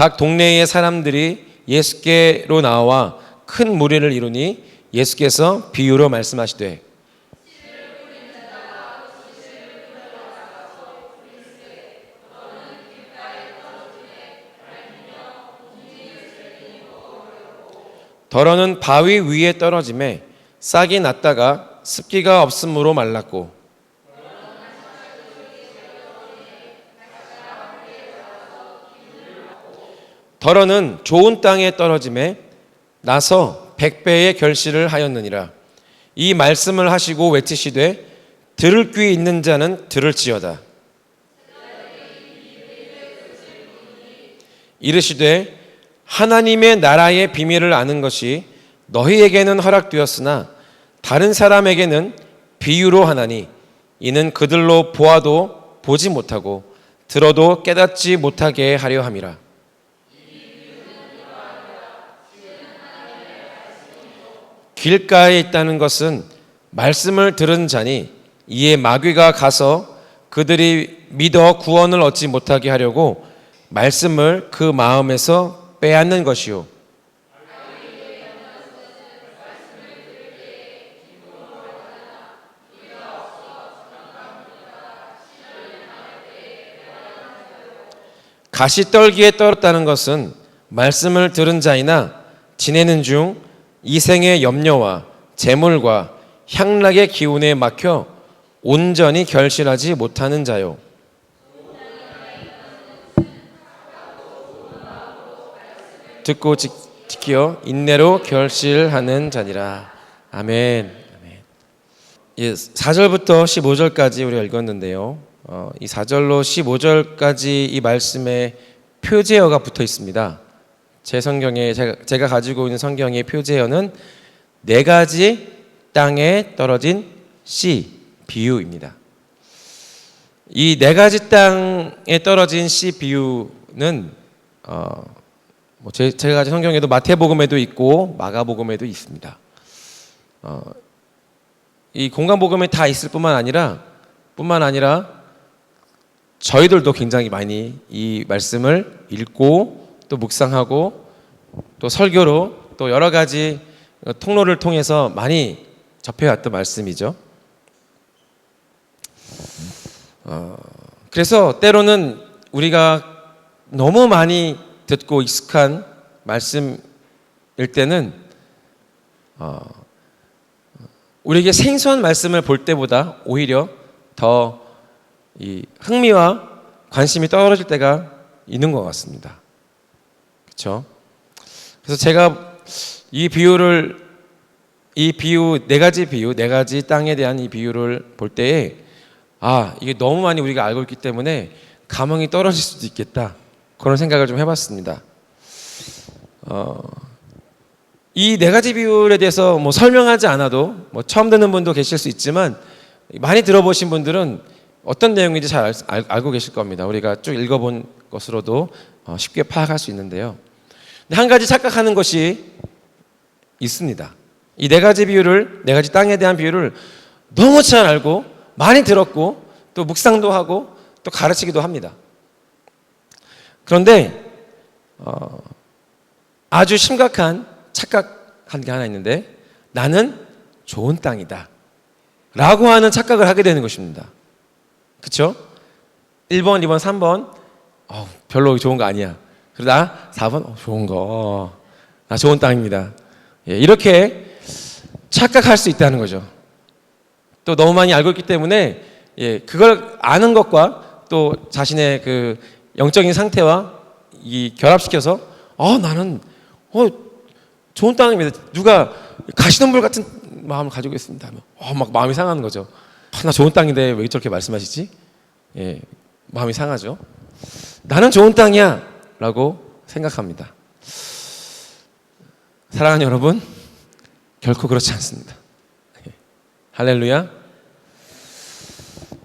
각 동네의 사람들이 예수께로 나와 큰 무리를 이루니 예수께서 비유로 말씀하시되 더러는 바위 위에 떨어짐에 싹이 났다가 습기가 없으므로 말랐고 더러는 좋은 땅에 떨어짐에 나서 100배의 결실을 하였느니라. 이 말씀을 하시고 외치시되 들을 귀 있는 자는 들을지어다. 이르시되 하나님의 나라의 비밀을 아는 것이 너희에게는 허락되었으나 다른 사람에게는 비유로 하나니 이는 그들로 보아도 보지 못하고 들어도 깨닫지 못하게 하려 함이라. 길가에 있다는 것은 말씀을 들은 자니 이에 마귀가 가서 그들이 믿어 구원을 얻지 못하게 하려고 말씀을 그 마음에서 빼앗는 것이요. 가시떨기에 떨었다는 것은 말씀을 들은 자이나 지내는 중 이생의 염려와 재물과 향락의 기운에 막혀 온전히 결실하지 못하는 자요. 듣고 지키어 인내로 결실하는 자니라. 아멘. 예, 4절부터 15절까지 우리가 읽었는데요. 이 4절로 15절까지 이 말씀에 표제어가 붙어 있습니다. 제 성경에 제가 가지고 있는 성경의 표제어는 4가지 땅에 떨어진 씨 비유입니다. 이 4가지 땅에 떨어진 씨 비유는 제가 가진 성경에도 마태복음에도 있고 마가복음에도 있습니다. 이 공간복음에 다 있을 뿐만 아니라 저희들도 굉장히 많이 이 말씀을 읽고 또 묵상하고 또 설교로 또 여러 가지 통로를 통해서 많이 접해왔던 말씀이죠. 그래서 때로는 우리가 너무 많이 듣고 익숙한 말씀일 때는 우리에게 생소한 말씀을 볼 때보다 오히려 더 이 흥미와 관심이 떨어질 때가 있는 것 같습니다. 그렇죠? 그래서 제가 이 비유 4가지 땅에 대한 이 비유를 볼 때에 이게 너무 많이 우리가 알고 있기 때문에 감흥이 떨어질 수도 있겠다, 그런 생각을 좀 해봤습니다. 이 4가지 비율에 대해서 설명하지 않아도 처음 듣는 분도 계실 수 있지만 많이 들어보신 분들은 어떤 내용인지 잘 알고 계실 겁니다. 우리가 쭉 읽어본 것으로도 쉽게 파악할 수 있는데요. 근데 한 가지 착각하는 것이 있습니다. 이 4가지 땅에 대한 비유를 너무 잘 알고 많이 들었고 또 묵상도 하고 또 가르치기도 합니다. 그런데 아주 심각한 착각한 게 하나 있는데, 나는 좋은 땅이다 라고 하는 착각을 하게 되는 것입니다. 그렇죠? 1번, 2번, 3번 별로 좋은 거 아니야. 그러다 4번 좋은 거, 나 좋은 땅입니다. 이렇게 착각할 수 있다는 거죠. 또 너무 많이 알고 있기 때문에 그걸 아는 것과 또 자신의 그 영적인 상태와 이 결합시켜서 나는 좋은 땅입니다. 누가 가시덤불 같은 마음을 가지고 있습니다. 막 마음이 상하는 거죠. 나 좋은 땅인데 왜 저렇게 말씀하시지? 마음이 상하죠. 나는 좋은 땅이야 라고 생각합니다. 사랑하는 여러분, 결코 그렇지 않습니다. 할렐루야.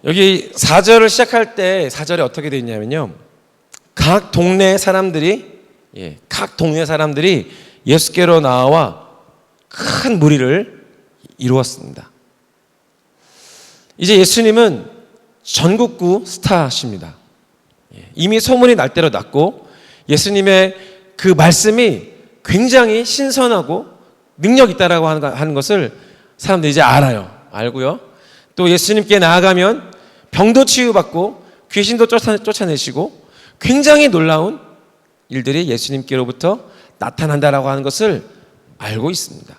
여기 4절을 시작할 때 4절에 어떻게 되어 있냐면요, 각 동네 사람들이 예수께로 나와 큰 무리를 이루었습니다. 이제 예수님은 전국구 스타십니다. 이미 소문이 날 대로 났고 예수님의 그 말씀이 굉장히 신선하고 능력 있다라고 하는 것을 사람들이 이제 알고요. 또 예수님께 나아가면 병도 치유받고 귀신도 쫓아내시고 굉장히 놀라운 일들이 예수님께로부터 나타난다라고 하는 것을 알고 있습니다.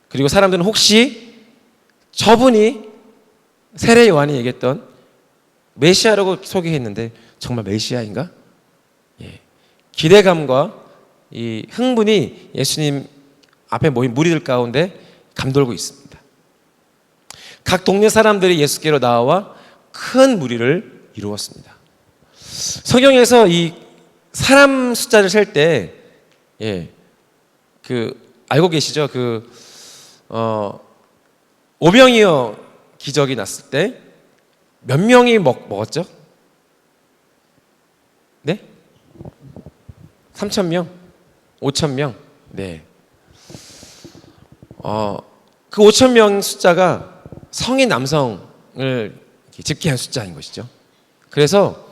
그리고 사람들은 혹시 저분이 세례 요한이 얘기했던 메시아라고 소개했는데 정말 메시아인가? 기대감과 이 흥분이 예수님 앞에 모인 무리들 가운데 감돌고 있습니다. 각 동네 사람들이 예수께로 나와 큰 무리를 이루었습니다. 성경에서 이 사람 숫자를 셀 때, 알고 계시죠? 오병이어 기적이 났을 때 몇 명이 먹었죠? 네? 3,000명? 5,000명? 네. 그 5,000명 숫자가 성인 남성을 집계한 숫자인 것이죠. 그래서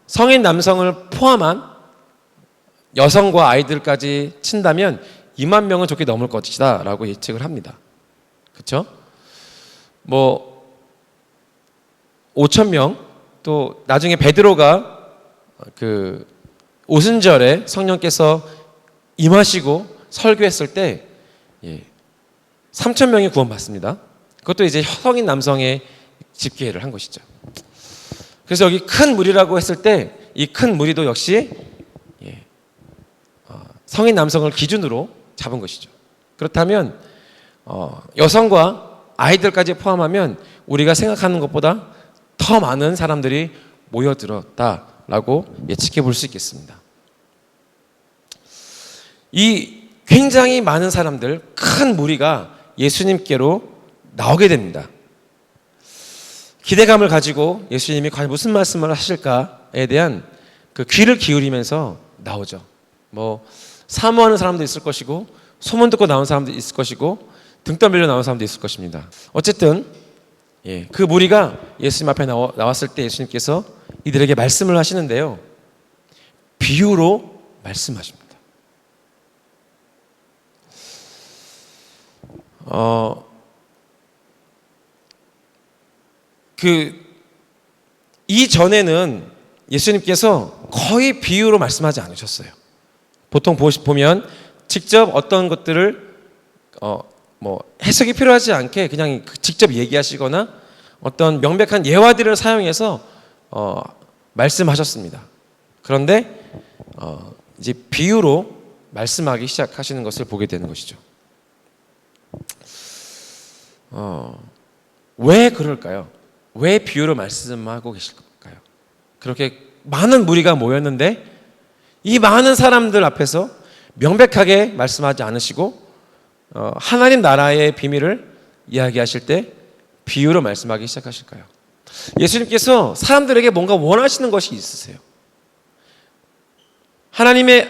성인 남성을 포함한 여성과 아이들까지 친다면 2만 명은 좋게 넘을 것이다 라고 예측을 합니다. 그렇죠? 5,000명, 또 나중에 베드로가 그 오순절에 성령께서 임하시고 설교했을 때 3,000명이 구원받습니다. 그것도 이제 성인 남성의 집계를 한 것이죠. 그래서 여기 큰 무리라고 했을 때 이 큰 무리도 역시 성인 남성을 기준으로 잡은 것이죠. 그렇다면 여성과 아이들까지 포함하면 우리가 생각하는 것보다 더 많은 사람들이 모여들었다라고 예측해 볼 수 있겠습니다. 이 굉장히 많은 사람들, 큰 무리가 예수님께로 나오게 됩니다. 기대감을 가지고 예수님이 과연 무슨 말씀을 하실까에 대한 그 귀를 기울이면서 나오죠. 사모하는 사람도 있을 것이고, 소문 듣고 나온 사람도 있을 것이고, 등 떠밀려 나온 사람도 있을 것입니다. 어쨌든 그 무리가 예수님 앞에 나왔을 때 예수님께서 이들에게 말씀을 하시는데요, 비유로 말씀하십니다. 이전에는 예수님께서 거의 비유로 말씀하지 않으셨어요. 보통 보면 직접 어떤 것들을 해석이 필요하지 않게 그냥 직접 얘기하시거나 어떤 명백한 예화들을 사용해서 말씀하셨습니다. 그런데 이제 비유로 말씀하기 시작하시는 것을 보게 되는 것이죠. 왜 그럴까요? 왜 비유로 말씀하고 계실까요? 그렇게 많은 무리가 모였는데 이 많은 사람들 앞에서 명백하게 말씀하지 않으시고 하나님 나라의 비밀을 이야기하실 때 비유로 말씀하기 시작하실까요? 예수님께서 사람들에게 뭔가 원하시는 것이 있으세요.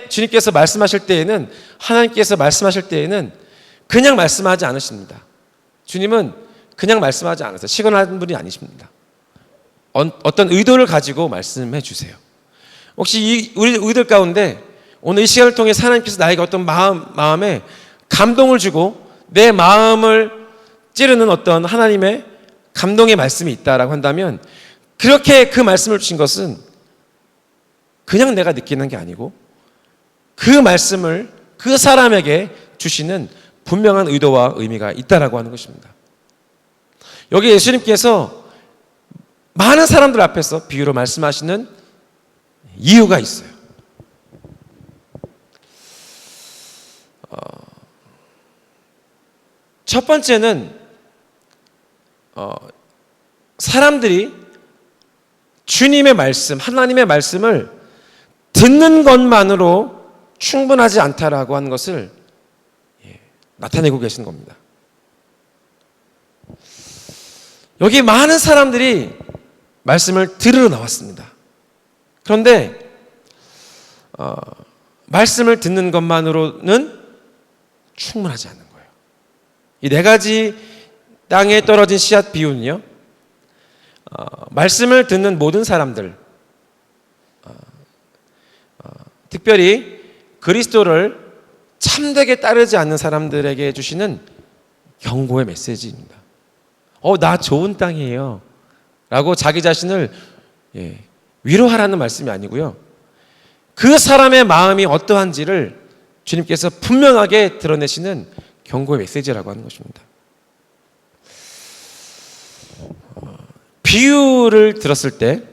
주님께서 말씀하실 때에는, 하나님께서 말씀하실 때에는 그냥 말씀하지 않으십니다. 주님은 그냥 말씀하지 않으세요. 시건한 분이 아니십니다. 어떤 의도를 가지고 말씀해 주세요. 혹시 우리들 가운데 오늘 이 시간을 통해 하나님께서 나에게 어떤 마음에 감동을 주고 내 마음을 찌르는 어떤 하나님의 감동의 말씀이 있다라고 한다면, 그렇게 그 말씀을 주신 것은 그냥 내가 느끼는 게 아니고 그 말씀을 그 사람에게 주시는 분명한 의도와 의미가 있다라고 하는 것입니다. 여기 예수님께서 많은 사람들 앞에서 비유로 말씀하시는 이유가 있어요. 첫 번째는 사람들이 주님의 말씀, 하나님의 말씀을 듣는 것만으로 충분하지 않다라고 하는 것을 나타내고 계시는 겁니다. 여기 많은 사람들이 말씀을 들으러 나왔습니다. 그런데 말씀을 듣는 것만으로는 충분하지 않는 거예요. 이 네 가지 땅에 떨어진 씨앗 비유는요, 말씀을 듣는 모든 사람들, 특별히 그리스도를 참되게 따르지 않는 사람들에게 주시는 경고의 메시지입니다. 나 좋은 땅이에요 라고 자기 자신을 위로하라는 말씀이 아니고요, 그 사람의 마음이 어떠한지를 주님께서 분명하게 드러내시는 경고의 메시지라고 하는 것입니다. 비유를 들었을 때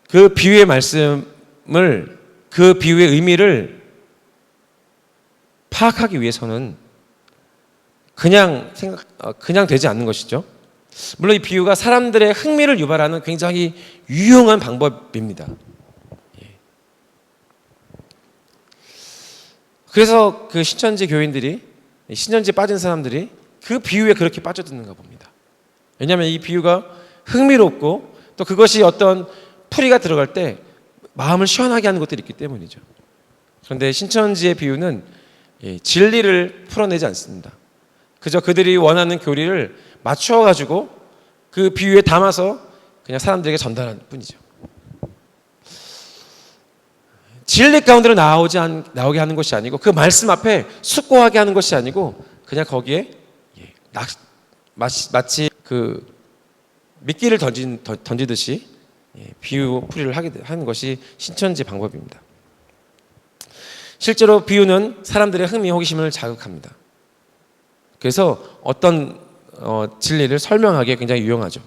그 비유의 말씀을, 그 비유의 의미를 파악하기 위해서는 그냥 되지 않는 것이죠. 물론 이 비유가 사람들의 흥미를 유발하는 굉장히 유용한 방법입니다. 그래서 그 신천지 교인들이, 신천지에 빠진 사람들이 그 비유에 그렇게 빠져드는가 봅니다. 왜냐하면 이 비유가 흥미롭고 또 그것이 어떤 풀이가 들어갈 때 마음을 시원하게 하는 것들이 있기 때문이죠. 그런데 신천지의 비유는 진리를 풀어내지 않습니다. 그저 그들이 원하는 교리를 맞추어가지고 그 비유에 담아서 그냥 사람들에게 전달하는 뿐이죠. 진리 가운데로 나오게 하는 것이 아니고, 그 말씀 앞에 숙고하게 하는 것이 아니고, 그냥 거기에 마치 그 미끼를 던지듯이 비유 풀이를 하는 것이 신천지 방법입니다. 실제로 비유는 사람들의 흥미, 호기심을 자극합니다. 그래서 어떤 진리를 설명하기에 굉장히 유용하죠.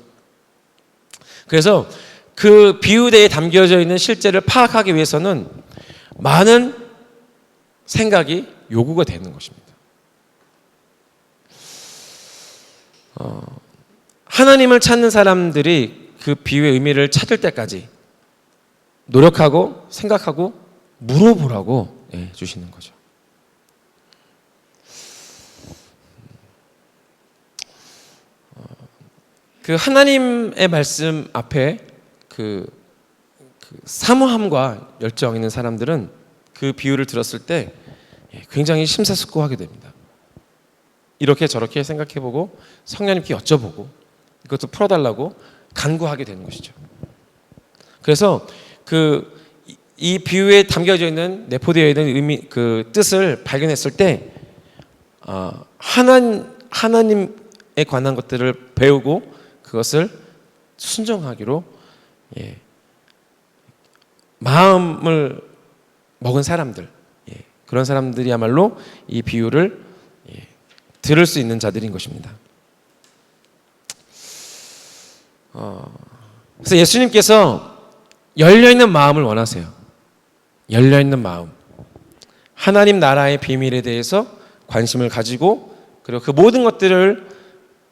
그래서 그 비유대에 담겨져 있는 실제를 파악하기 위해서는 많은 생각이 요구가 되는 것입니다. 하나님을 찾는 사람들이 그 비유의 의미를 찾을 때까지 노력하고 생각하고 물어보라고 주시는 거죠. 그 하나님의 말씀 앞에 그 사모함과 열정 있는 사람들은 그 비유를 들었을 때 굉장히 심사숙고하게 됩니다. 이렇게 저렇게 생각해보고 성령님께 여쭤보고 이것도 풀어달라고 간구하게 되는 것이죠. 그래서 이 비유에 담겨져 있는, 내포되어 있는 의미, 그 뜻을 발견했을 때 하나님에 관한 것들을 배우고 그것을 순종하기로 마음을 먹은 사람들, 그런 사람들이야말로 이 비유를 들을 수 있는 자들인 것입니다. 그래서 예수님께서 열려있는 마음을 원하세요. 열려있는 마음, 하나님 나라의 비밀에 대해서 관심을 가지고, 그리고 그 모든 것들을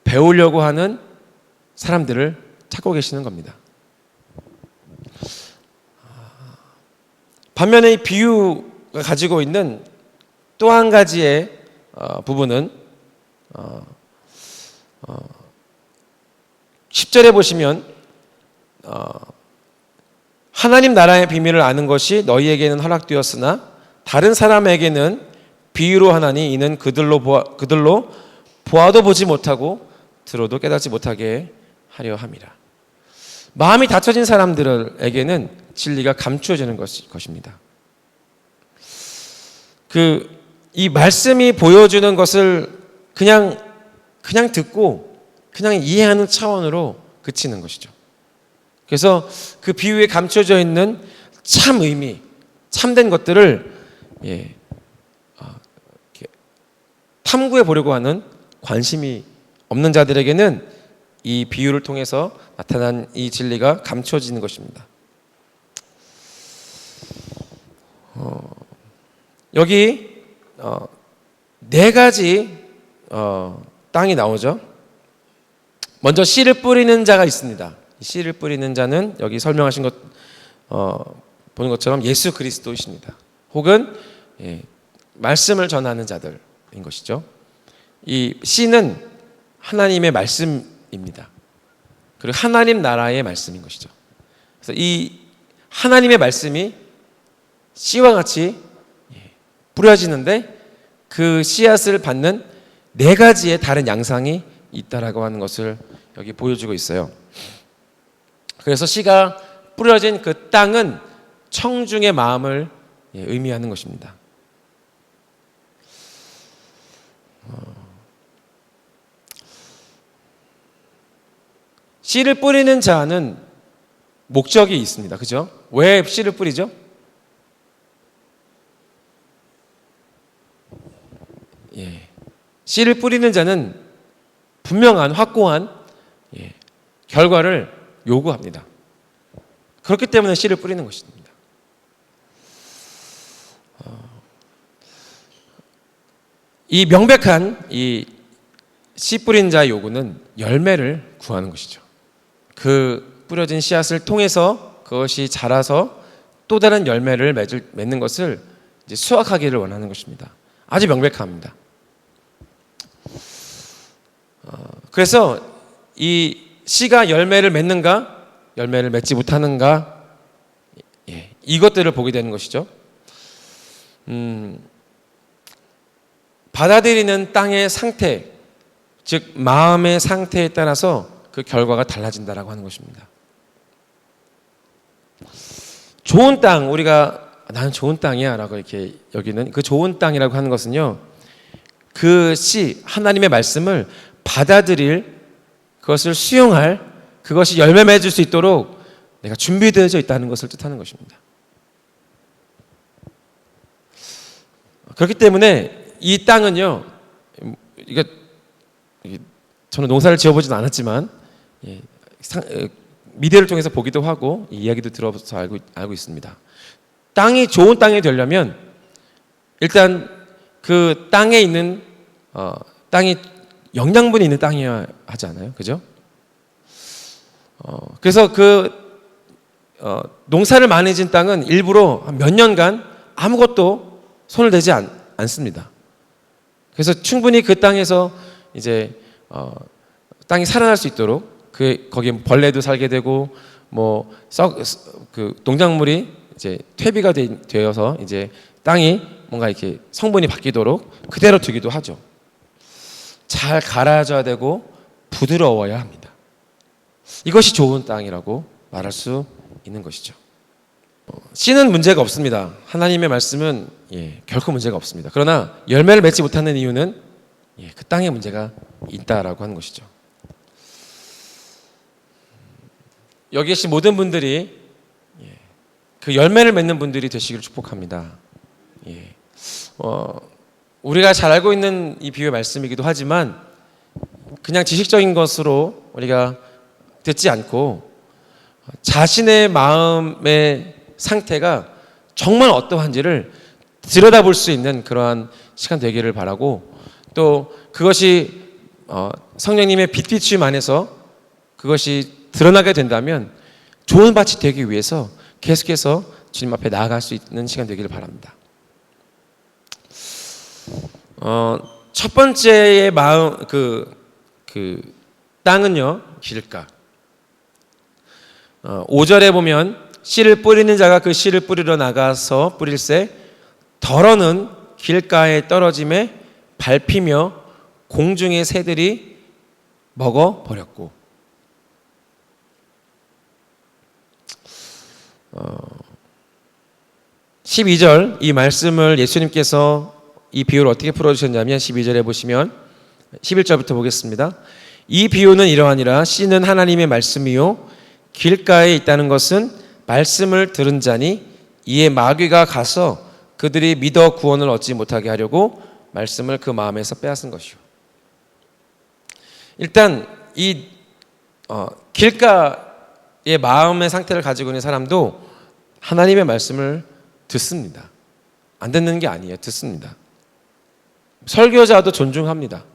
배우려고 하는 사람들을 찾고 계시는 겁니다. 반면에 이 비유가 가지고 있는 또 한 가지의 부분은 10절에 보시면 하나님 나라의 비밀을 아는 것이 너희에게는 허락되었으나 다른 사람에게는 비유로 하나니 이는 그들로 보아도 보지 못하고 들어도 깨닫지 못하게 하려 함이라. 마음이 닫혀진 사람들에게는 진리가 감추어지는 것입니다. 이 말씀이 보여주는 것을 그냥 듣고 그냥 이해하는 차원으로 그치는 것이죠. 그래서 그 비유에 감춰져 있는 참 의미, 참된 것들을 탐구해 보려고 하는 관심이 없는 자들에게는 이 비유를 통해서 나타난 이 진리가 감춰지는 것입니다. 여기 네 가지 땅이 나오죠. 먼저 씨를 뿌리는 자가 있습니다. 씨를 뿌리는 자는 여기 설명하신 것 보는 것처럼 예수 그리스도이십니다. 혹은 말씀을 전하는 자들인 것이죠. 이 씨는 하나님의 말씀입니다. 그리고 하나님 나라의 말씀인 것이죠. 그래서 이 하나님의 말씀이 씨와 같이 뿌려지는데 그 씨앗을 받는 네 가지의 다른 양상이 있다라고 하는 것을 여기 보여주고 있어요. 그래서 씨가 뿌려진 그 땅은 청중의 마음을 의미하는 것입니다. 씨를 뿌리는 자는 목적이 있습니다. 그죠? 왜 씨를 뿌리죠? 씨를 뿌리는 자는 분명한 확고한 결과를 요구합니다. 그렇기 때문에 씨를 뿌리는 것입니다. 이 명백한 이 씨 뿌린 자의 요구는 열매를 구하는 것이죠. 그 뿌려진 씨앗을 통해서 그것이 자라서 또 다른 열매를 맺는 것을 이제 수확하기를 원하는 것입니다. 아주 명백합니다. 그래서 이 씨가 열매를 맺는가, 열매를 맺지 못하는가, 이것들을 보게 되는 것이죠. 받아들이는 땅의 상태, 즉 마음의 상태에 따라서 그 결과가 달라진다라고 하는 것입니다. 좋은 땅, 우리가 나는 좋은 땅이야 라고 이렇게 여기는 그 좋은 땅이라고 하는 것은요, 그 씨, 하나님의 말씀을 받아들일, 그것을 수용할, 그것이 열매 맺을 수 있도록 내가 준비되어져 있다는 것을 뜻하는 것입니다. 그렇기 때문에 이 땅은요, 저는 농사를 지어보진 않았지만 미디어를 통해서 보기도 하고 이야기도 들어서 알고 있습니다. 땅이 좋은 땅이 되려면 일단 그 땅에 있는 땅이 영양분이 있는 땅이어야 하지 않아요? 그죠? 그래서 농사를 많이 진 땅은 일부러 몇 년간 아무것도 손을 대지 않습니다. 그래서 충분히 그 땅에서 이제 땅이 살아날 수 있도록 거기에 벌레도 살게 되고 그 농작물이 이제 퇴비가 되어서 이제 땅이 뭔가 이렇게 성분이 바뀌도록 그대로 두기도 하죠. 잘 갈아줘야 되고 부드러워야 합니다. 이것이 좋은 땅이라고 말할 수 있는 것이죠. 씨는 문제가 없습니다. 하나님의 말씀은 결코 문제가 없습니다. 그러나 열매를 맺지 못하는 이유는 그 땅에 문제가 있다라고 하는 것이죠. 여기 계신 모든 분들이 그 열매를 맺는 분들이 되시기를 축복합니다. 우리가 잘 알고 있는 이 비유의 말씀이기도 하지만 그냥 지식적인 것으로 우리가 듣지 않고 자신의 마음의 상태가 정말 어떠한지를 들여다볼 수 있는 그러한 시간 되기를 바라고, 또 그것이 성령님의 빛비춤 안에서 그것이 드러나게 된다면 좋은 밭이 되기 위해서 계속해서 주님 앞에 나아갈 수 있는 시간 되기를 바랍니다. 첫 번째의 마음 그 땅은요, 길가. 5절에 보면 씨를 뿌리는 자가 그 씨를 뿌리러 나가서 뿌릴새 덜어는 길가에 떨어짐에 밟히며 공중의 새들이 먹어 버렸고. 12절 이 말씀을 예수님께서 이 비유를 어떻게 풀어주셨냐면 12절에 보시면 11절부터 보겠습니다. 이 비유는 이러하니라. 씨는 하나님의 말씀이요 길가에 있다는 것은 말씀을 들은 자니 이에 마귀가 가서 그들이 믿어 구원을 얻지 못하게 하려고 말씀을 그 마음에서 빼앗은 것이요. 일단 이 길가의 마음의 상태를 가지고 있는 사람도 하나님의 말씀을 듣습니다. 안 듣는 게 아니에요. 듣습니다. 설교자도 존중합니다.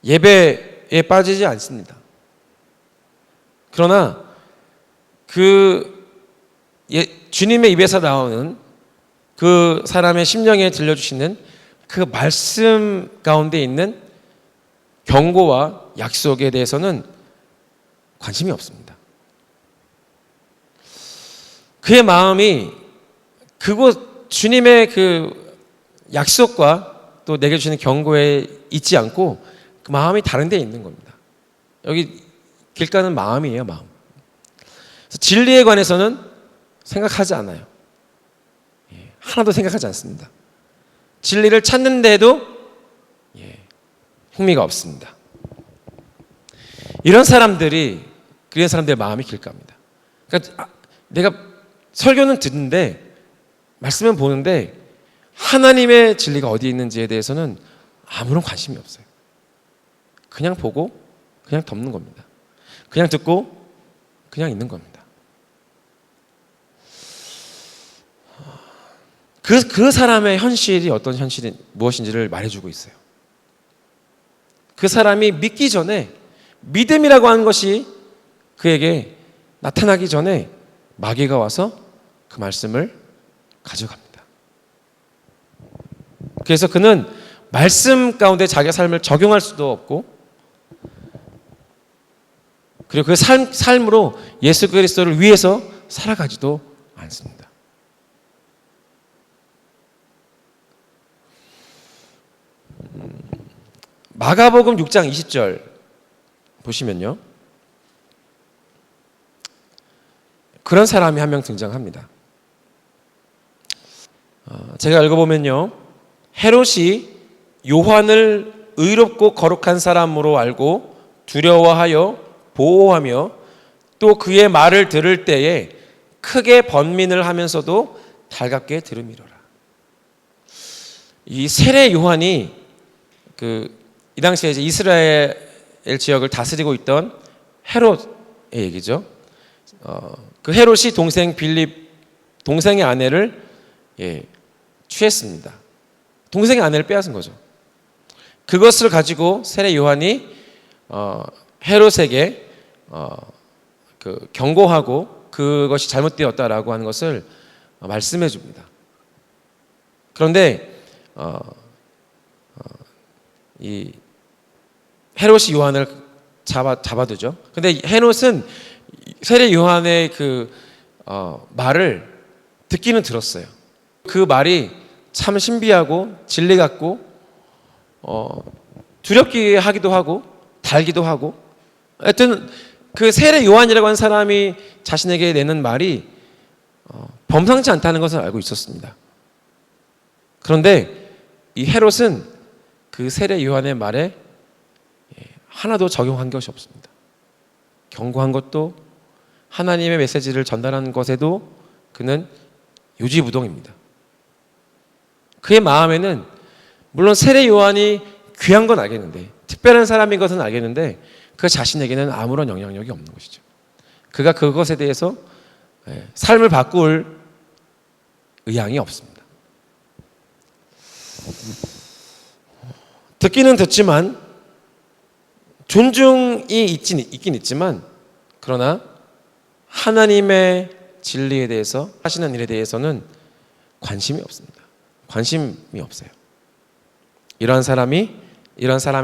예배에 빠지지 않습니다. 그러나 주님의 입에서 나오는 그 사람의 심령에 들려주시는 그 말씀 가운데 있는 경고와 약속에 대해서는 관심이 없습니다. 그의 마음이 그곳 주님의 그 약속과 또 내게 주시는 경고에 있지 않고 그 마음이 다른 데에 있는 겁니다. 여기 길가는 마음이에요, 마음. 그래서 진리에 관해서는 생각하지 않아요. 하나도 생각하지 않습니다. 진리를 찾는데도 흥미가 없습니다. 이런 사람들의 마음이 길까 합니다. 그러니까 내가 설교는 듣는데 말씀은 보는데 하나님의 진리가 어디에 있는지에 대해서는 아무런 관심이 없어요. 그냥 보고 그냥 덮는 겁니다. 그냥 듣고 그냥 있는 겁니다. 그 사람의 현실이 어떤 현실이 무엇인지를 말해주고 있어요. 그 사람이 믿기 전에 믿음이라고 하는 것이 그에게 나타나기 전에 마귀가 와서 그 말씀을 가져갑니다. 그래서 그는 말씀 가운데 자기의 삶을 적용할 수도 없고, 그리고 그 삶으로 예수 그리스도를 위해서 살아가지도 않습니다. 마가복음 6장 20절 보시면요, 그런 사람이 한 명 등장합니다. 제가 읽어보면요, 헤롯이 요한을 의롭고 거룩한 사람으로 알고 두려워하여 보호하며 또 그의 말을 들을 때에 크게 번민을 하면서도 달갑게 들음이로라. 이 세례 요한이 이 당시에 이제 이스라엘 지역을 다스리고 있던 헤롯의 얘기죠. 그 헤롯이 동생 빌립, 동생의 아내를 취했습니다. 동생의 아내를 빼앗은 거죠. 그것을 가지고 세례 요한이 헤롯에게 경고하고 그것이 잘못되었다라고 하는 것을 말씀해 줍니다. 그런데 이 헤롯이 요한을 잡아두죠. 근데 헤롯은 세례 요한의 말을 듣기는 들었어요. 그 말이 참 신비하고 진리 같고 두렵게 하기도 하고 달기도 하고, 하여튼 그 세례 요한이라고 하는 사람이 자신에게 내는 말이 범상치 않다는 것을 알고 있었습니다. 그런데 이 헤롯은 그 세례 요한의 말에 하나도 적용한 것이 없습니다. 경고한 것도, 하나님의 메시지를 전달하는 것에도 그는 요지부동입니다. 그의 마음에는 물론 세례 요한이 귀한 건 알겠는데, 특별한 사람인 것은 알겠는데, 그 자신에게는 아무런 영향력이 없는 것이죠. 그가 그것에 대해서 삶을 바꿀 의향이 없습니다. 듣기는 듣지만, 존중이 있긴 있지만, 그러나 하나님의 진리에 대해서, 하시는 일에 대해서는 관심이 없습니다. 관심이 없어요. 이런 사람의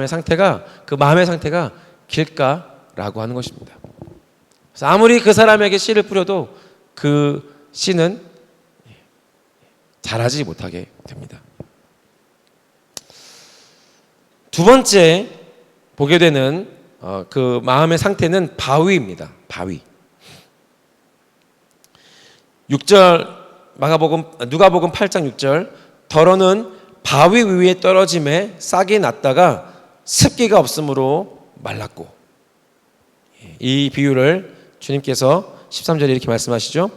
상태가, 그 마음의 상태가 길까라고 하는 것입니다. 그래서 아무리 그 사람에게 씨를 뿌려도 그 씨는 자라지 못하게 됩니다. 두 번째 보게 되는 그 마음의 상태는 바위입니다. 바위. 6절 누가복음 8장 6절, 더러는 바위 위에 떨어짐에 싹이 났다가 습기가 없으므로 말랐고. 이 비유를 주님께서 13절에 이렇게 말씀하시죠.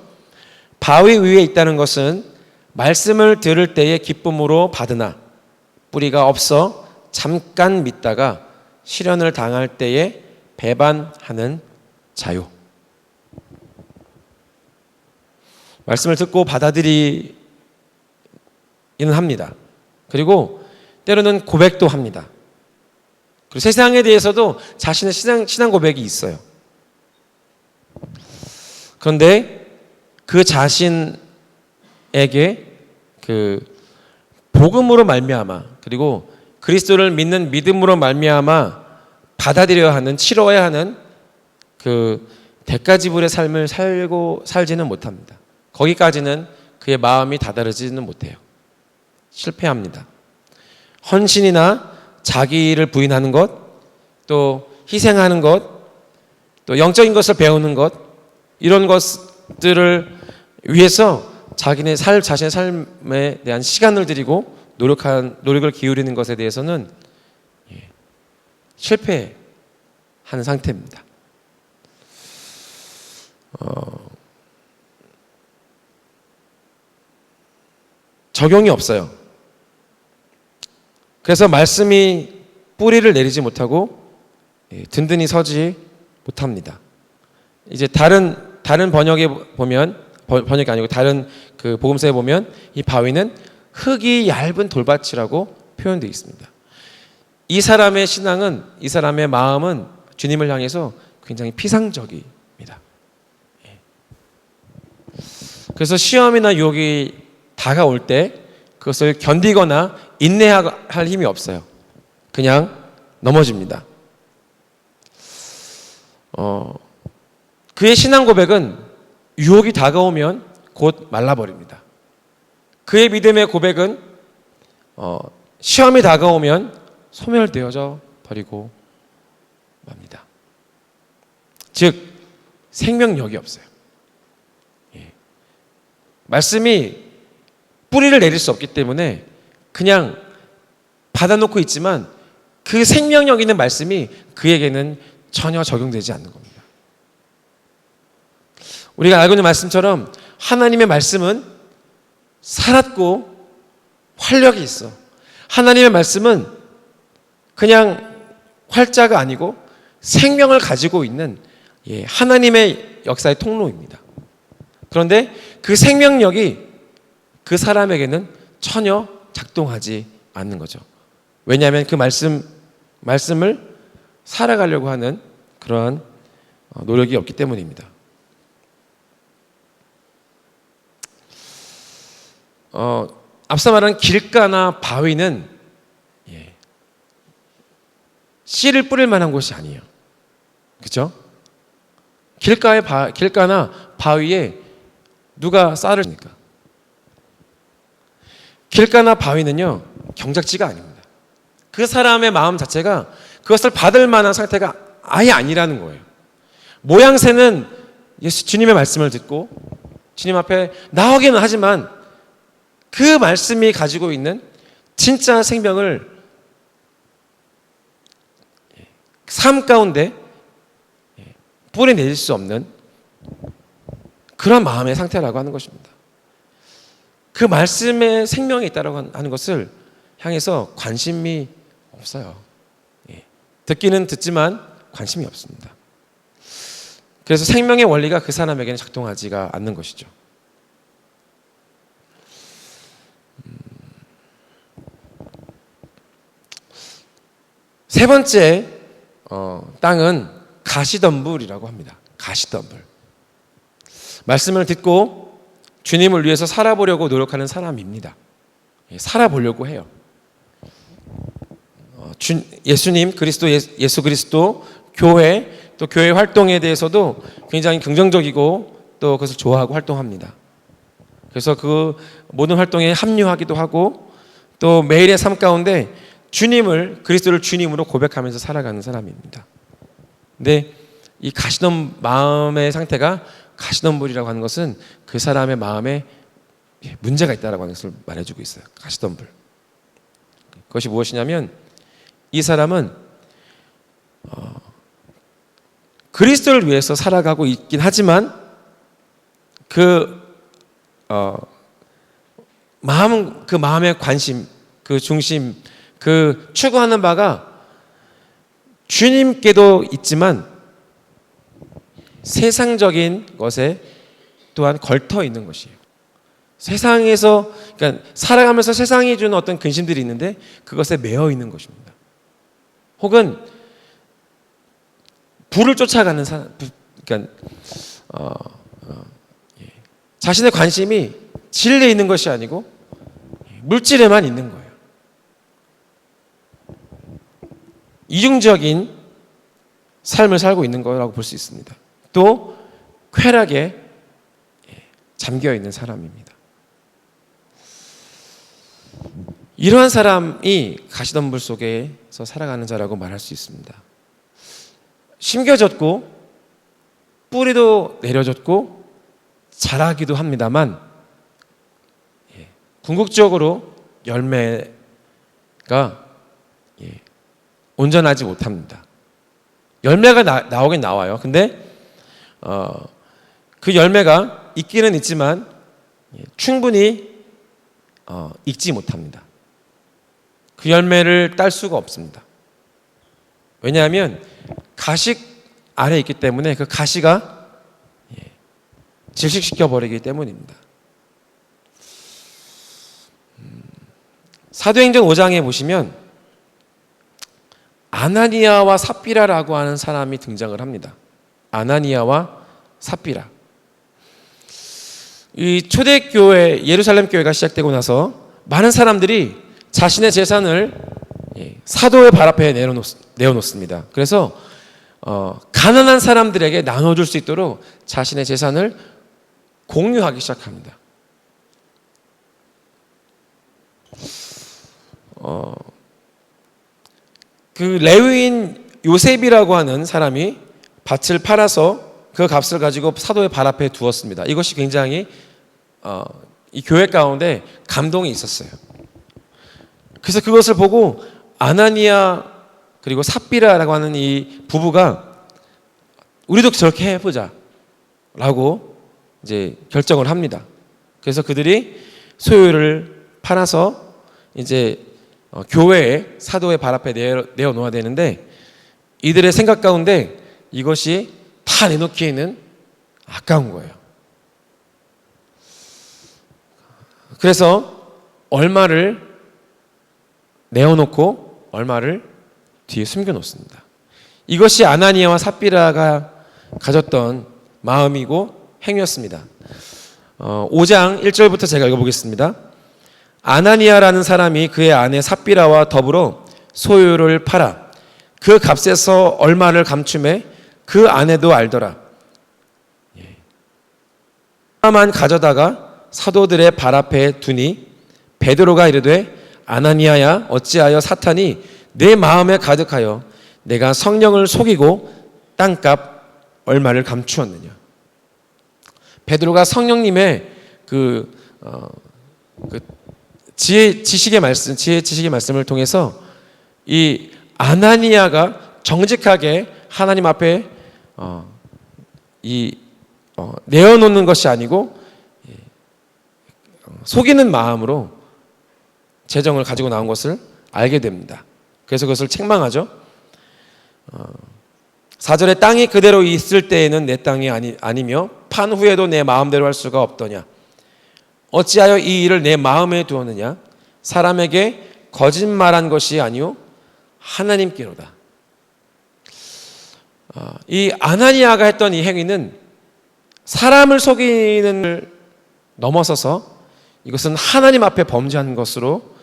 바위 위에 있다는 것은 말씀을 들을 때의 기쁨으로 받으나 뿌리가 없어 잠깐 믿다가 시련을 당할 때에 배반하는 자요. 말씀을 듣고 받아들이기는 합니다. 그리고 때로는 고백도 합니다. 그리고 세상에 대해서도 자신의 신앙 고백이 있어요. 그런데 그 자신에게 그 복음으로 말미암아, 그리고 그리스도를 믿는 믿음으로 말미암아 받아들여야 하는, 치러야 하는 그 대가지불의 삶을 살지는 못합니다. 거기까지는 그의 마음이 다다르지는 못해요. 실패합니다. 헌신이나 자기를 부인하는 것, 또 희생하는 것, 또 영적인 것을 배우는 것, 이런 것들을 위해서 자신의 삶에 대한 시간을 들이고 노력을 기울이는 것에 대해서는 실패하는 상태입니다. 적용이 없어요. 그래서 말씀이 뿌리를 내리지 못하고 든든히 서지 못합니다. 이제 다른 번역에 보면, 번역이 아니고 다른 그 복음서에 보면 이 바위는 흙이 얇은 돌밭이라고 표현되어 있습니다. 이 사람의 신앙은, 이 사람의 마음은 주님을 향해서 굉장히 피상적입니다. 그래서 시험이나 유혹이 다가올 때 그것을 견디거나 인내할 힘이 없어요. 그냥 넘어집니다. 그의 신앙 고백은 유혹이 다가오면 곧 말라버립니다. 그의 믿음의 고백은 시험이 다가오면 소멸되어져 버리고 맙니다. 즉 생명력이 없어요. 말씀이 뿌리를 내릴 수 없기 때문에 그냥 받아놓고 있지만 그 생명력 있는 말씀이 그에게는 전혀 적용되지 않는 겁니다. 우리가 알고 있는 말씀처럼 하나님의 말씀은 살았고 활력이 있어. 하나님의 말씀은 그냥 활자가 아니고 생명을 가지고 있는 하나님의 역사의 통로입니다. 그런데 그 생명력이 그 사람에게는 전혀 작동하지 않는 거죠. 왜냐하면 그 말씀을 살아가려고 하는 그러한 노력이 없기 때문입니다. 앞서 말한 길가나 바위는 씨를 뿌릴 만한 곳이 아니에요. 그렇죠? 길가나 바위에 누가 쌀을 줍니까? 길가나 바위는요 경작지가 아닙니다. 그 사람의 마음 자체가 그것을 받을 만한 상태가 아예 아니라는 거예요. 모양새는 주님의 말씀을 듣고 주님 앞에 나오기는 하지만 그 말씀이 가지고 있는 진짜 생명을 삶 가운데 뿌리내릴 수 없는 그런 마음의 상태라고 하는 것입니다. 그 말씀에 생명이 있다고 하는 것을 향해서 관심이 없어요. 듣기는 듣지만 관심이 없습니다. 그래서 생명의 원리가 그 사람에게는 작동하지가 않는 것이죠. 세 번째 땅은 가시덤불이라고 합니다. 가시덤불. 말씀을 듣고 주님을 위해서 살아보려고 노력하는 사람입니다. 살아보려고 해요. 예수님, 예수 그리스도, 교회, 또 교회 활동에 대해서도 굉장히 긍정적이고 또 그것을 좋아하고 활동합니다. 그래서 그 모든 활동에 합류하기도 하고 또 매일의 삶 가운데 그리스도를 주님으로 고백하면서 살아가는 사람입니다. 근데 이 마음의 상태가 가시덤불이라고 하는 것은 그 사람의 마음에 문제가 있다라고 하는 것을 말해주고 있어요. 가시덤불. 그것이 무엇이냐면 이 사람은 그리스도를 위해서 살아가고 있긴 하지만 그 마음의 관심, 그 중심, 그 추구하는 바가 주님께도 있지만 세상적인 것에 또한 걸터 있는 것이에요. 세상에서, 그러니까 살아가면서 세상이 주는 어떤 근심들이 있는데 그것에 매여 있는 것입니다. 혹은 부를 쫓아가는 사람, 그러니까 자신의 관심이 진리에 있는 것이 아니고 물질에만 있는 거예요. 이중적인 삶을 살고 있는 거라고 볼 수 있습니다. 또 쾌락에 잠겨 있는 사람입니다. 이러한 사람이 가시덤불 속에서 살아가는 자라고 말할 수 있습니다. 심겨졌고 뿌리도 내려졌고 자라기도 합니다만 궁극적으로 열매가 온전하지 못합니다. 열매가 나오긴 나와요. 근데 그 열매가 있기는 있지만 충분히 익지 못합니다. 그 열매를 딸 수가 없습니다. 왜냐하면 가식 아래에 있기 때문에 그 가시가 질식시켜 버리기 때문입니다. 사도행전 5장에 보시면 아나니아와 삽비라라고 하는 사람이 등장을 합니다. 아나니아와 삽비라. 이 초대교회 예루살렘 교회가 시작되고 나서 많은 사람들이 자신의 재산을 사도의 발 앞에 내어놓습니다. 그래서 가난한 사람들에게 나눠줄 수 있도록 자신의 재산을 공유하기 시작합니다. 그 레위인 요셉이라고 하는 사람이 밭을 팔아서 그 값을 가지고 사도의 발 앞에 두었습니다. 이것이 굉장히 이 교회 가운데 감동이 있었어요. 그래서 그것을 보고 아나니아 그리고 삽비라라고 하는 이 부부가 우리도 저렇게 해보자 라고 이제 결정을 합니다. 그래서 그들이 소유를 팔아서 이제 교회에 사도의 발 앞에 내어놓아야 되는데 이들의 생각 가운데 이것이 다 내놓기에는 아까운 거예요. 그래서 얼마를 내어놓고 얼마를 뒤에 숨겨놓습니다. 이것이 아나니아와 삽비라가 가졌던 마음이고 행위였습니다. 5장 1절부터 제가 읽어보겠습니다. 아나니아라는 사람이 그의 아내 삽비라와 더불어 소유를 팔아 그 값에서 얼마를 감춤해 그 아내도 알더라. 하나만 가져다가 사도들의 발 앞에 두니 베드로가 이르되 아나니아야 어찌하여 사탄이 내 마음에 가득하여 내가 성령을 속이고 땅값 얼마를 감추었느냐. 베드로가 성령님의 지식의 말씀을 통해서 이 아나니아가 정직하게 하나님 앞에 내어놓는 것이 아니고 속이는 마음으로 재정을 가지고 나온 것을 알게 됩니다. 그래서 그것을 책망하죠. 4절에 땅이 그대로 있을 때에는 내 땅이 아니며 판 후에도 내 마음대로 할 수가 없더냐. 어찌하여 이 일을 내 마음에 두었느냐. 사람에게 거짓말한 것이 아니요 하나님께로다. 이 아나니아가 했던 이 행위는 사람을 속이는 걸 넘어서서 이것은 하나님 앞에 범죄한 것으로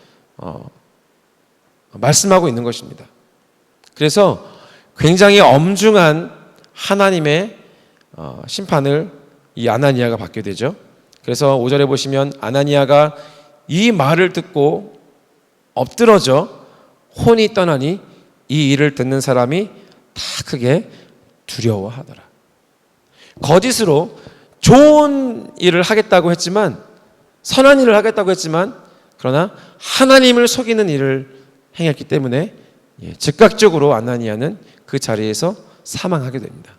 말씀하고 있는 것입니다. 그래서 굉장히 엄중한 하나님의 심판을 이 아나니아가 받게 되죠. 그래서 5절에 보시면 아나니아가 이 말을 듣고 엎드러져 혼이 떠나니 이 일을 듣는 사람이 다 크게 두려워하더라. 거짓으로 좋은 일을 하겠다고 했지만 선한 일을 하겠다고 했지만 그러나 하나님을 속이는 일을 행했기 때문에 즉각적으로 아나니아는 그 자리에서 사망하게 됩니다.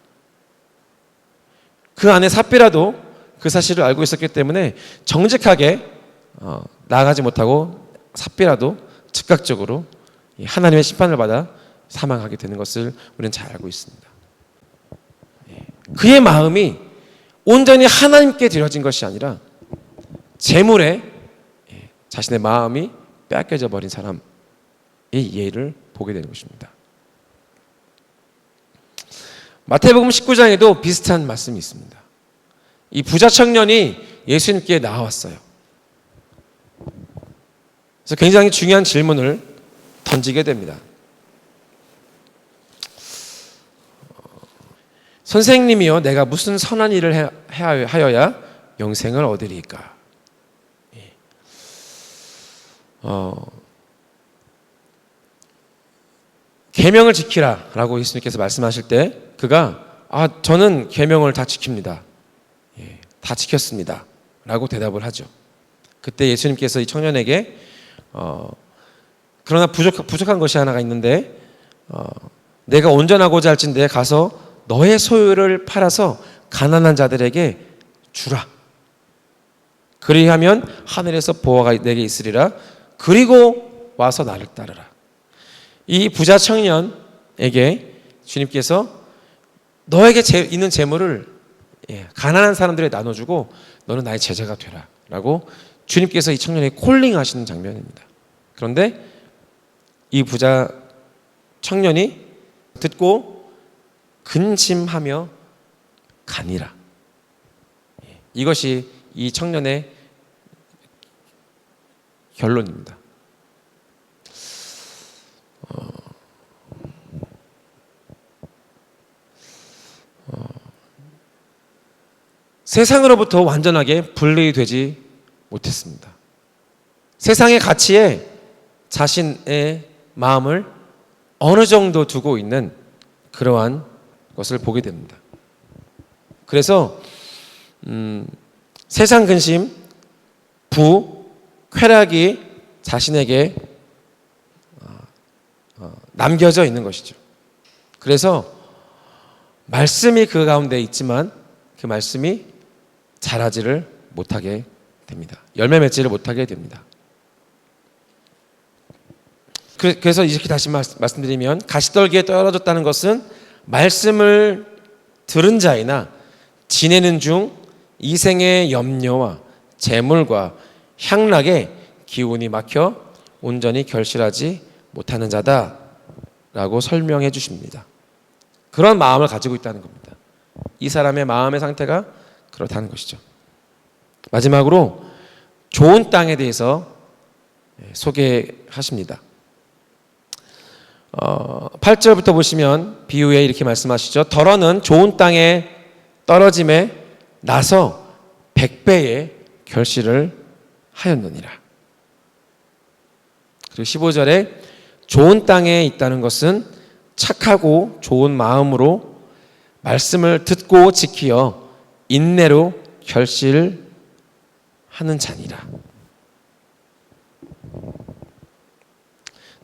그 안에 삽비라도 그 사실을 알고 있었기 때문에 정직하게 나아가지 못하고 삽비라도 즉각적으로 하나님의 심판을 받아 사망하게 되는 것을 우리는 잘 알고 있습니다. 그의 마음이 온전히 하나님께 드려진 것이 아니라 재물에 자신의 마음이 빼앗겨져 버린 사람의 예를 보게 되는 것입니다. 마태복음 19장에도 비슷한 말씀이 있습니다. 이 부자 청년이 예수님께 나왔어요. 그래서 굉장히 중요한 질문을 던지게 됩니다. 선생님이여, 내가 무슨 선한 일을 하여야 영생을 얻으리까? 계명을 지키라라고 예수님께서 말씀하실 때 그가 저는 계명을 다 지킵니다. 다 지켰습니다. 라고 대답을 하죠. 그때 예수님께서 이 청년에게 그러나 부족한 것이 하나가 있는데 내가 온전하고자 할진대 가서 너의 소유를 팔아서 가난한 자들에게 주라. 그리하면 하늘에서 보화가 내게 있으리라. 그리고 와서 나를 따르라. 이 부자 청년에게 주님께서 너에게 있는 재물을 가난한 사람들에게 나눠주고 너는 나의 제자가 되라 라고 주님께서 이 청년에게 콜링하시는 장면입니다. 그런데 이 부자 청년이 듣고 근심하며 가니라. 이것이 이 청년의 결론입니다. 세상으로부터 완전하게 분리되지 못했습니다. 세상의 가치에 자신의 마음을 어느 정도 두고 있는 그러한 것을 보게 됩니다. 그래서 세상 근심, 부, 쾌락이 자신에게 남겨져 있는 것이죠. 그래서 말씀이 그 가운데 있지만 그 말씀이 자라지를 못하게 됩니다. 열매 맺지를 못하게 됩니다. 그래서 이렇게 다시 말씀드리면 가시떨기에 떨어졌다는 것은 말씀을 들은 자이나 지내는 중 이생의 염려와 재물과 향락에 기운이 막혀 온전히 결실하지 못하는 자다라고 설명해 주십니다. 그런 마음을 가지고 있다는 겁니다. 이 사람의 마음의 상태가 그렇다는 것이죠. 마지막으로 좋은 땅에 대해서 소개하십니다. 8절부터 보시면 비유에 이렇게 말씀하시죠. 덜어는 좋은 땅에 떨어짐에 나서 100배의 결실을 하였느니라. 그리고 15절에 좋은 땅에 있다는 것은 착하고 좋은 마음으로 말씀을 듣고 지키어 인내로 결실하는 자니라.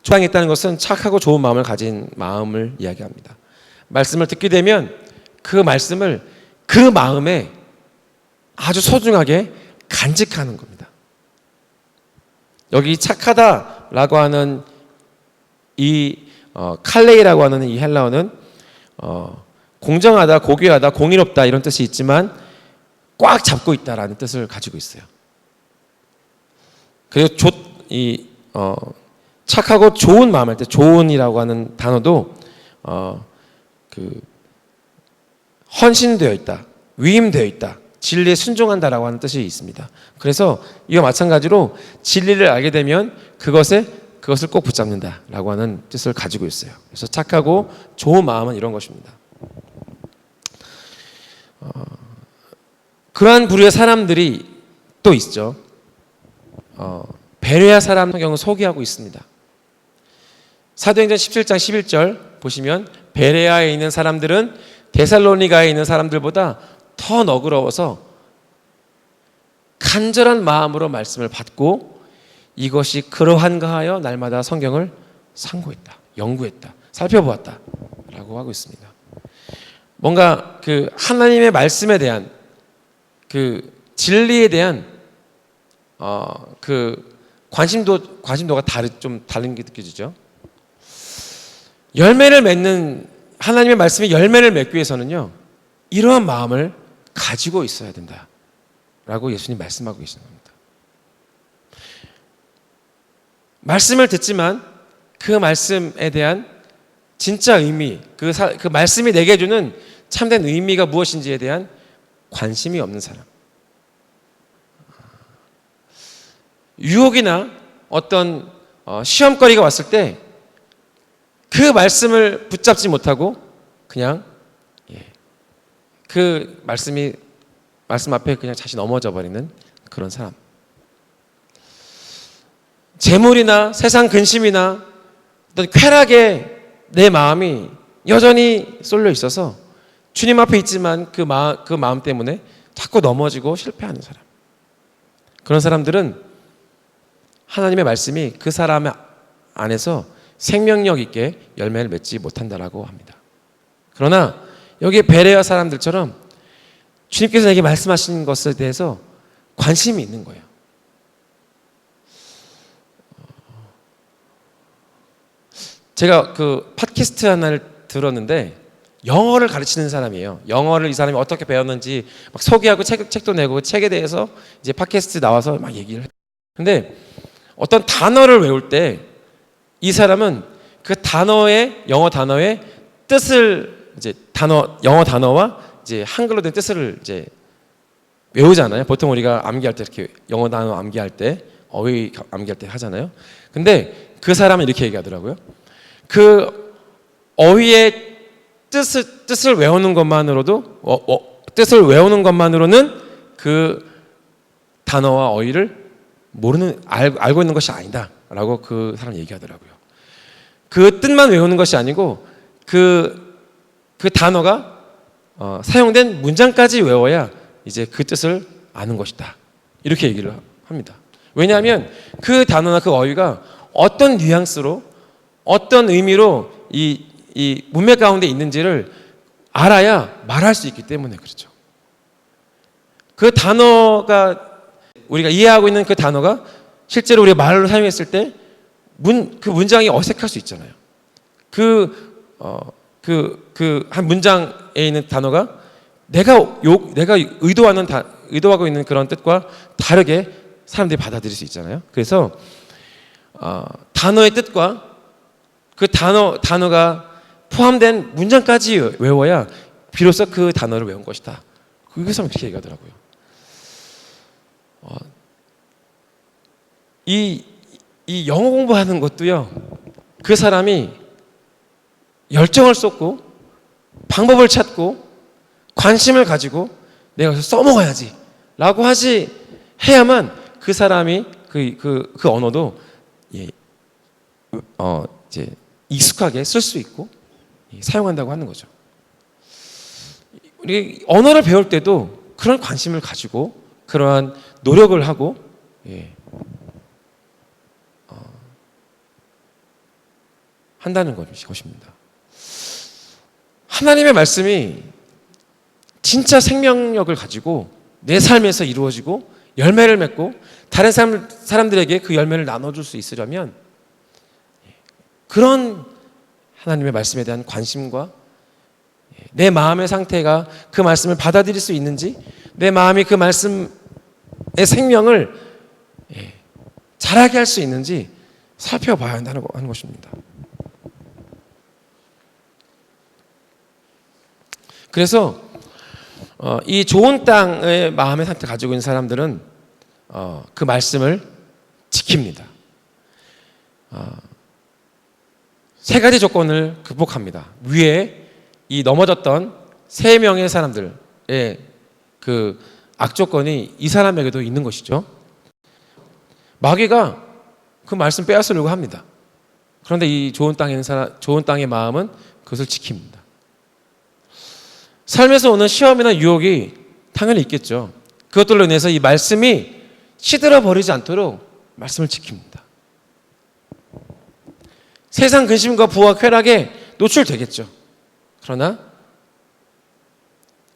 땅에 있다는 것은 착하고 좋은 마음을 가진 마음을 이야기합니다. 말씀을 듣게 되면 그 말씀을 그 마음에 아주 소중하게 간직하는 겁니다. 여기 착하다라고 하는 이 칼레이라고 하는 이 헬라어는 공정하다, 고귀하다, 공의롭다 이런 뜻이 있지만 꽉 잡고 있다라는 뜻을 가지고 있어요. 그리고 착하고 좋은 마음 할 때 좋은이라고 하는 단어도 헌신되어 있다, 위임되어 있다, 진리에 순종한다라고 하는 뜻이 있습니다. 그래서 이와 마찬가지로 진리를 알게 되면 그것을 꼭 붙잡는다라고 하는 뜻을 가지고 있어요. 그래서 착하고 좋은 마음은 이런 것입니다. 그러한 부류의 사람들이 또 있죠. 베레아 사람 성경을 소개하고 있습니다. 사도행전 17장 11절 보시면 베레아에 있는 사람들은 데살로니가에 있는 사람들보다 더 너그러워서 간절한 마음으로 말씀을 받고 이것이 그러한가 하여 날마다 성경을 상고했다, 연구했다, 살펴보았다 라고 하고 있습니다. 뭔가 그 하나님의 말씀에 대한 그 진리에 대한 그 관심도가 좀 다른 게 느껴지죠. 열매를 맺는 하나님의 말씀이 열매를 맺기 위해서는요, 이러한 마음을 가지고 있어야 된다라고 예수님 말씀하고 계시는 겁니다. 말씀을 듣지만 그 말씀에 대한 진짜 의미, 그 말씀이 내게 주는 참된 의미가 무엇인지에 대한 관심이 없는 사람. 유혹이나 어떤 시험거리가 왔을 때 그 말씀을 붙잡지 못하고 그냥 그 말씀 앞에 그냥 다시 넘어져 버리는 그런 사람. 재물이나 세상 근심이나 어떤 쾌락에 내 마음이 여전히 쏠려 있어서 주님 앞에 있지만 그 마음 때문에 자꾸 넘어지고 실패하는 사람. 그런 사람들은 하나님의 말씀이 그 사람 안에서 생명력 있게 열매를 맺지 못한다라고 합니다. 그러나 여기 베레아 사람들처럼 주님께서 내게 말씀하신 것에 대해서 관심이 있는 거예요. 제가 그 팟캐스트 하나를 들었는데 영어를 가르치는 사람이에요. 영어를 이 사람이 어떻게 배웠는지 막 소개하고 책도 내고 책에 대해서 이제 팟캐스트 나와서 막 얘기를 해요. 근데 어떤 단어를 외울 때 이 사람은 그 단어의 영어 단어의 뜻을 이제 영어 단어와 이제 한글로 된 뜻을 이제 외우잖아요. 보통 우리가 암기할 때 이렇게 영어 단어 암기할 때 어휘 암기할 때 하잖아요. 근데 그 사람은 이렇게 얘기하더라고요. 그 어휘의 뜻을 외우는 것만으로도 뜻을 외우는 것만으로는 그 단어와 어휘를 알고 있는 것이 아니다라고 그 사람 얘기하더라고요. 그 뜻만 외우는 것이 아니고 그 단어가 사용된 문장까지 외워야 이제 그 뜻을 아는 것이다. 이렇게 얘기를 합니다. 왜냐하면 그 단어나 그 어휘가 어떤 뉘앙스로 어떤 의미로 이 문맥 가운데 있는지를 알아야 말할 수 있기 때문에 그렇죠. 그 단어가 우리가 이해하고 있는 그 단어가 실제로 우리가 말로 사용했을 때 그 문장이 어색할 수 있잖아요. 한 문장에 있는 단어가 내가 의도하고 있는 그런 뜻과 다르게 사람들이 받아들일 수 있잖아요. 그래서 단어의 뜻과 그 단어가 포함된 문장까지 외워야 비로소 그 단어를 외운 것이다. 그래서 그렇게 얘기하더라고요. 이 영어 공부하는 것도요, 그 사람이 열정을 쏟고 방법을 찾고 관심을 가지고 내가 써먹어야지 라고 해야만 그 사람이 그 언어도 이제 익숙하게 쓸 수 있고 사용한다고 하는 거죠. 우리 언어를 배울 때도 그런 관심을 가지고 그러한 노력을 하고 한다는 것입니다. 하나님의 말씀이 진짜 생명력을 가지고 내 삶에서 이루어지고 열매를 맺고 다른 사람들에게 그 열매를 나눠줄 수 있으려면 그런 하나님의 말씀에 대한 관심과 내 마음의 상태가 그 말씀을 받아들일 수 있는지, 내 마음이 그 말씀의 생명을 자라게 할 수 있는지 살펴봐야 한다는 것입니다. 그래서 이 좋은 땅의 마음의 상태 가지고 있는 사람들은 그 말씀을 지킵니다. 세 가지 조건을 극복합니다. 위에 이 넘어졌던 세 명의 사람들의 그 악조건이 이 사람에게도 있는 것이죠. 마귀가 그 말씀 빼앗으려고 합니다. 그런데 이 좋은 땅에 있는 좋은 땅의 마음은 그것을 지킵니다. 삶에서 오는 시험이나 유혹이 당연히 있겠죠. 그것들로 인해서 이 말씀이 시들어 버리지 않도록 말씀을 지킵니다. 세상 근심과 부와 쾌락에 노출되겠죠. 그러나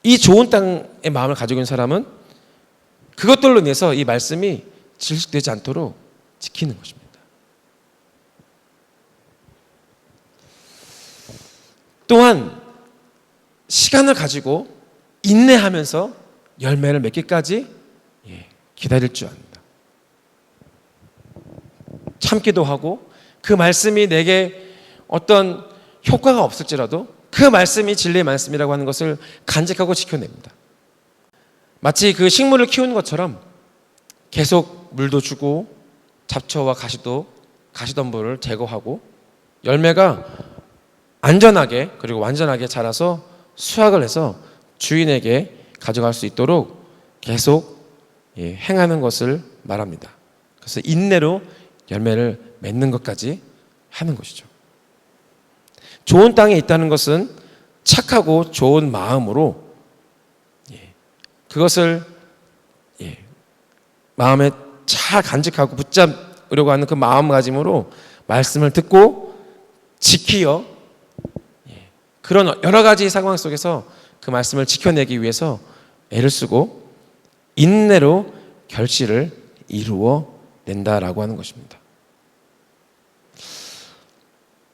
이 좋은 땅의 마음을 가지고 있는 사람은 그것들로 인해서 이 말씀이 질식되지 않도록 지키는 것입니다. 또한 시간을 가지고 인내하면서 열매를 맺기까지 기다릴 줄 압니다. 참기도 하고 그 말씀이 내게 어떤 효과가 없을지라도 그 말씀이 진리의 말씀이라고 하는 것을 간직하고 지켜냅니다. 마치 그 식물을 키우는 것처럼 계속 물도 주고 잡초와 가시덤불을 제거하고 열매가 안전하게 그리고 완전하게 자라서 수확을 해서 주인에게 가져갈 수 있도록 계속 행하는 것을 말합니다. 그래서 인내로 열매를 맺는 것까지 하는 것이죠. 좋은 땅에 있다는 것은 착하고 좋은 마음으로 그것을 마음에 잘 간직하고 지키려고 하는 그 마음가짐으로 말씀을 듣고 지키어 그런 여러 가지 상황 속에서 그 말씀을 지켜내기 위해서 애를 쓰고 인내로 결실을 이루어 낸다라고 하는 것입니다.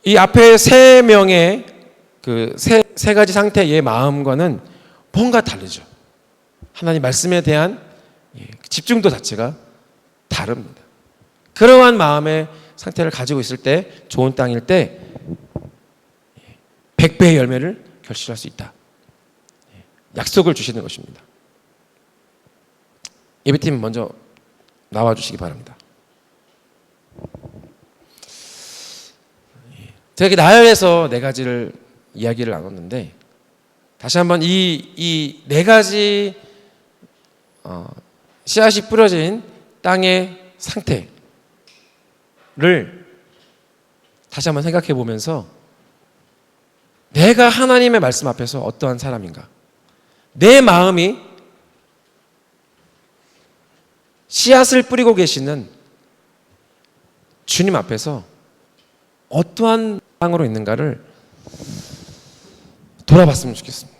이 앞에 세 명의 그 세 가지 상태의 마음과는 뭔가 다르죠. 하나님 말씀에 대한 집중도 자체가 다릅니다. 그러한 마음의 상태를 가지고 있을 때 좋은 땅일 때 100배의 열매를 결실할 수 있다. 약속을 주시는 것입니다. 예배팀 먼저 나와주시기 바랍니다. 제가 나열해서 네 가지를 이야기를 나눴는데 다시 한번 이 네 가지 씨앗이 뿌려진 땅의 상태를 다시 한번 생각해 보면서 내가 하나님의 말씀 앞에서 어떠한 사람인가, 내 마음이 씨앗을 뿌리고 계시는 주님 앞에서 어떠한 땅으로 있는가를 돌아봤으면 좋겠습니다.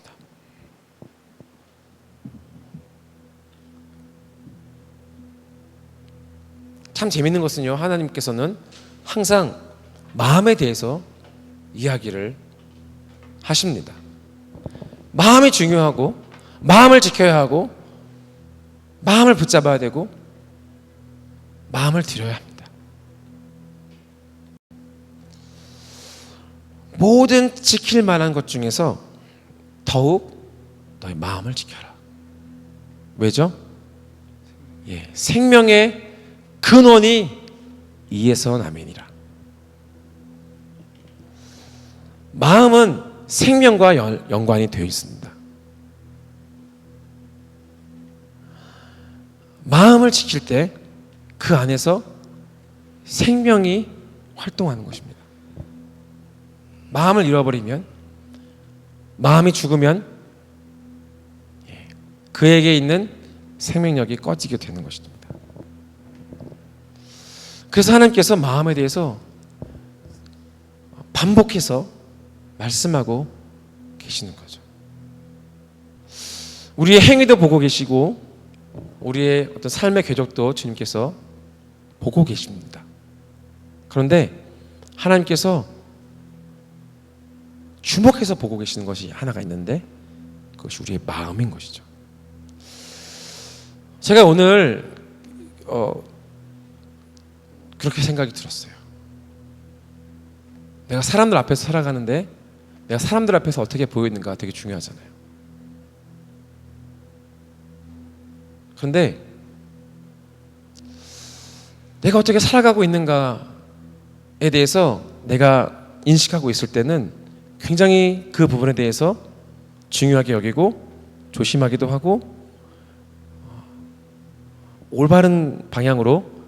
참 재밌는 것은요, 하나님께서는 항상 마음에 대해서 이야기를 하십니다. 마음이 중요하고 마음을 지켜야 하고 마음을 붙잡아야 되고 마음을 드려야 합니다. 모든 지킬 만한 것 중에서 더욱 너의 마음을 지켜라. 왜죠? 생명의 근원이 이에서 남이니라. 마음은 생명과 연관이 되어 있습니다. 마음을 지킬 때 그 안에서 생명이 활동하는 것입니다. 마음을 잃어버리면, 마음이 죽으면 그에게 있는 생명력이 꺼지게 되는 것입니다. 그래서 하나님께서 마음에 대해서 반복해서 말씀하고 계시는 거죠. 우리의 행위도 보고 계시고 우리의 어떤 삶의 궤적도 주님께서 보고 계십니다. 그런데 하나님께서 주목해서 보고 계시는 것이 하나가 있는데 그것이 우리의 마음인 것이죠. 제가 오늘 그렇게 생각이 들었어요. 내가 사람들 앞에서 살아가는데 내가 사람들 앞에서 어떻게 보이는가 되게 중요하잖아요. 그런데 내가 어떻게 살아가고 있는가에 대해서 내가 인식하고 있을 때는 굉장히 그 부분에 대해서 중요하게 여기고 조심하기도 하고 올바른 방향으로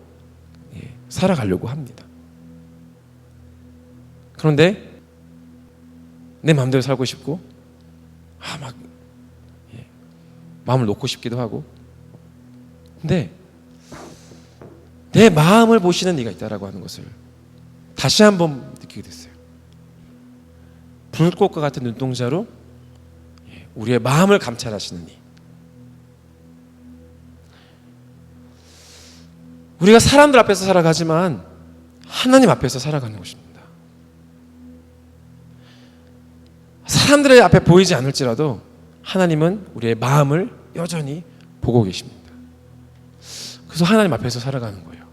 살아가려고 합니다. 그런데 내 마음대로 살고 싶고 마음을 놓고 싶기도 하고, 근데 내 마음을 보시는 이가 있다라고 하는 것을 다시 한번 느끼게 됐어요. 불꽃과 같은 눈동자로 우리의 마음을 감찰하시는 이. 우리가 사람들 앞에서 살아가지만 하나님 앞에서 살아가는 것입니다. 사람들의 앞에 보이지 않을지라도 하나님은 우리의 마음을 여전히 보고 계십니다. 그래서 하나님 앞에서 살아가는 거예요.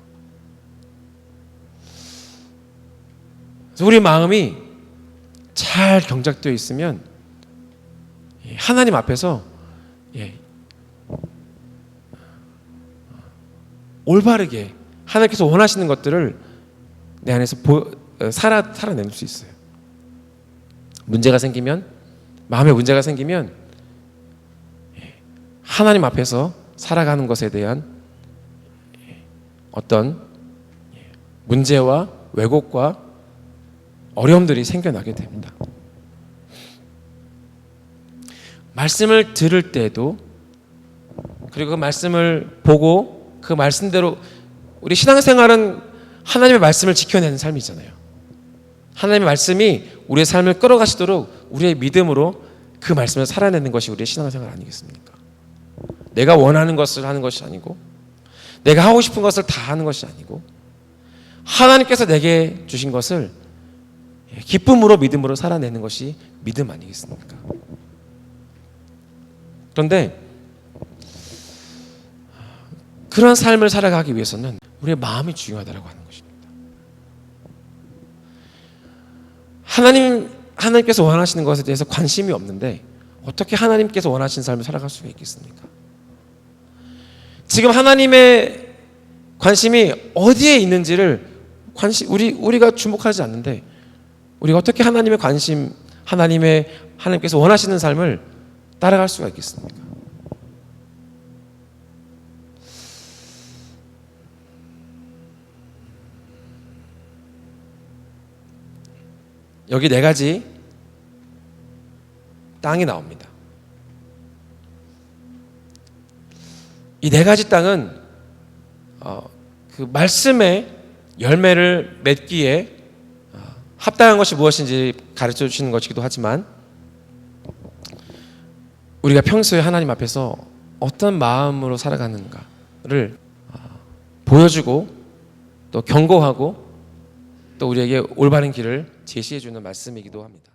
그래서 우리 마음이 잘 경작되어 있으면 하나님 앞에서 올바르게 하나님께서 원하시는 것들을 내 안에서 살아낼 수 있어요. 문제가 생기면, 마음에 문제가 생기면 하나님 앞에서 살아가는 것에 대한 어떤 문제와 왜곡과 어려움들이 생겨나게 됩니다. 말씀을 들을 때도, 그리고 그 말씀을 보고 그 말씀대로, 우리 신앙생활은 하나님의 말씀을 지켜내는 삶이잖아요. 하나님의 말씀이 우리의 삶을 끌어가시도록 우리의 믿음으로 그 말씀을 살아내는 것이 우리의 신앙생활 아니겠습니까? 내가 원하는 것을 하는 것이 아니고 내가 하고 싶은 것을 다 하는 것이 아니고 하나님께서 내게 주신 것을 기쁨으로 믿음으로 살아내는 것이 믿음 아니겠습니까? 그런데 그런 삶을 살아가기 위해서는 우리의 마음이 중요하다고 하는 것입니다. 하나님께서 원하시는 것에 대해서 관심이 없는데 어떻게 하나님께서 원하시는 삶을 살아갈 수가 있겠습니까? 지금 하나님의 관심이 어디에 있는지를 우리가 주목하지 않는데 우리가 어떻게 하나님의 관심, 하나님께서 원하시는 삶을 따라갈 수가 있겠습니까? 여기 4가지 땅이 나옵니다. 이 4가지 땅은 그 말씀의 열매를 맺기에 합당한 것이 무엇인지 가르쳐 주시는 것이기도 하지만 우리가 평소에 하나님 앞에서 어떤 마음으로 살아가는가를 보여주고 또 경고하고 또 우리에게 올바른 길을 제시해 주는 말씀이기도 합니다.